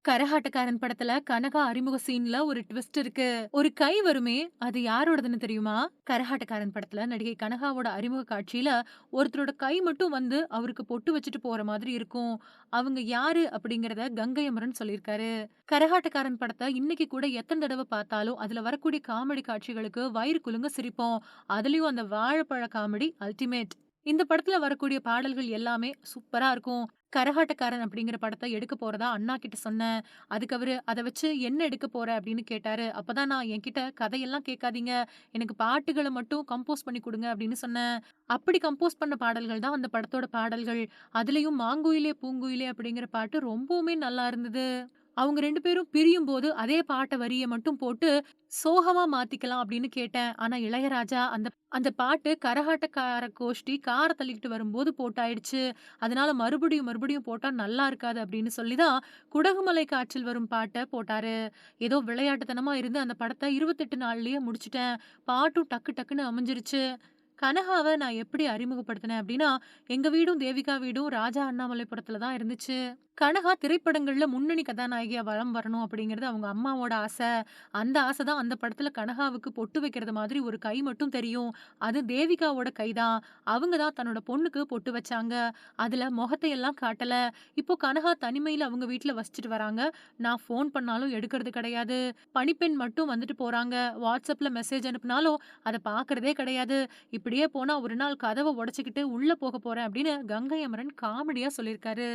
கரகாட்டக்காரன் படத்துல கனகா அறிமுக சீன்ல ஒரு ட்விஸ்ட் இருக்கு. ஒரு கை வருமே, அது யாரோடதுன்னு தெரியுமா? கரகாட்டக்காரன் படத்துல நடிகை கனகாவோட அறிமுக காட்சியில ஒருத்தரோட கை மட்டும் வந்து அவருக்கு பொட்டு வச்சுட்டு போற மாதிரி இருக்கும். அவங்க யாரு அப்படிங்கிறத கங்கை அமரன் சொல்லியிருக்காரு. கரகாட்டக்காரன் படத்த இன்னைக்கு கூட எத்தன தடவ பார்த்தாலும் அதுல வரக்கூடிய காமெடி காட்சிகளுக்கு வயிறு குலுங்க சிரிப்போம். அதுலயும் அந்த வாழைப்பழ காமெடி அல்டிமேட். இந்த படத்துல வரக்கூடிய பாடல்கள் எல்லாமே சூப்பரா இருக்கும். கரகாட்டக்காரன் அப்படிங்கிற படத்த எடுக்க போறதா அண்ணா கிட்ட சொன்னேன். அதுக்கு அவரு அத வச்சு என்ன எடுக்க போற அப்படின்னு கேட்டாரு. அப்பதான் நான் என்கிட்ட கதையெல்லாம் கேட்காதீங்க. எனக்கு பாட்டுகள மட்டும் கம்போஸ் பண்ணி குடுங்க அப்படின்னு சொன்னேன். அப்படி கம்போஸ் பண்ண பாடல்கள் தான் அந்த படத்தோட பாடல்கள். அதுலயும் மாங்குயிலே பூங்குயிலே அப்படிங்கிற பாட்டு ரொம்பவுமே நல்லா இருந்தது. அவங்க 2 பேரும் பிரியும்போது அதே பாட்ட வரிய மட்டும் போட்டு சோகமா மாத்திக்கலாம் அப்படின்னு கேட்டேன். ஆனா இளையராஜா அந்த அந்த பாட்டு கரகாட்டக்கார கோஷ்டி கார தள்ளிக்கிட்டு வரும்போது போட்டாயிடுச்சு. அதனால மறுபடியும் போட்டா நல்லா இருக்காது அப்படின்னு சொல்லி தான் குடகுமலை காற்றில் வரும் பாட்ட போட்டாரு. ஏதோ விளையாட்டுத்தனமா இருந்து அந்த படத்த 28 நாள்லயே முடிச்சுட்டேன். பாட்டும் டக்கு டக்குன்னு அமைஞ்சிருச்சு. கனகாவ நான் எப்படி அறிமுகப்படுத்தினேன் அப்படின்னா, எங்க வீடும் தேவிகா வீடும் ராஜா அண்ணாமலைபுரத்துல தான் இருந்துச்சு. கனகா திரைப்படங்கள்ல முன்னணி கதாநாயகியா வலம் வரணும் அப்படிங்கிறது அவங்க அம்மாவோட ஆசை. அந்த ஆசை தான் அந்த படத்துல கனகாவுக்கு பொட்டு வைக்கிறது மாதிரி ஒரு கை மட்டும் தெரியும். அது தேவிகாவோட கை தான். அவங்க தான் தன்னோட பொண்ணுக்கு பொட்டு வச்சாங்க. அதுல முகத்தை எல்லாம் காட்டல. இப்போ கனகா தனிமையில அவங்க வீட்ல வசிச்சுட்டு வராங்க. நான் ஃபோன் பண்ணாலும் எடுக்கிறது கிடையாது. பணிப்பெண் மட்டும் வந்துட்டு போறாங்க. WhatsAppல மெசேஜ் அனுப்புனாலும் அத பார்க்கறதே கிடையாது. இப்படியே போனா ஒரு நாள் கதவ உடைச்சுக்கிட்டு உள்ள போக போறேன் அப்படின்னு கங்கை அமரன் காமெடியா சொல்லியிருக்காரு.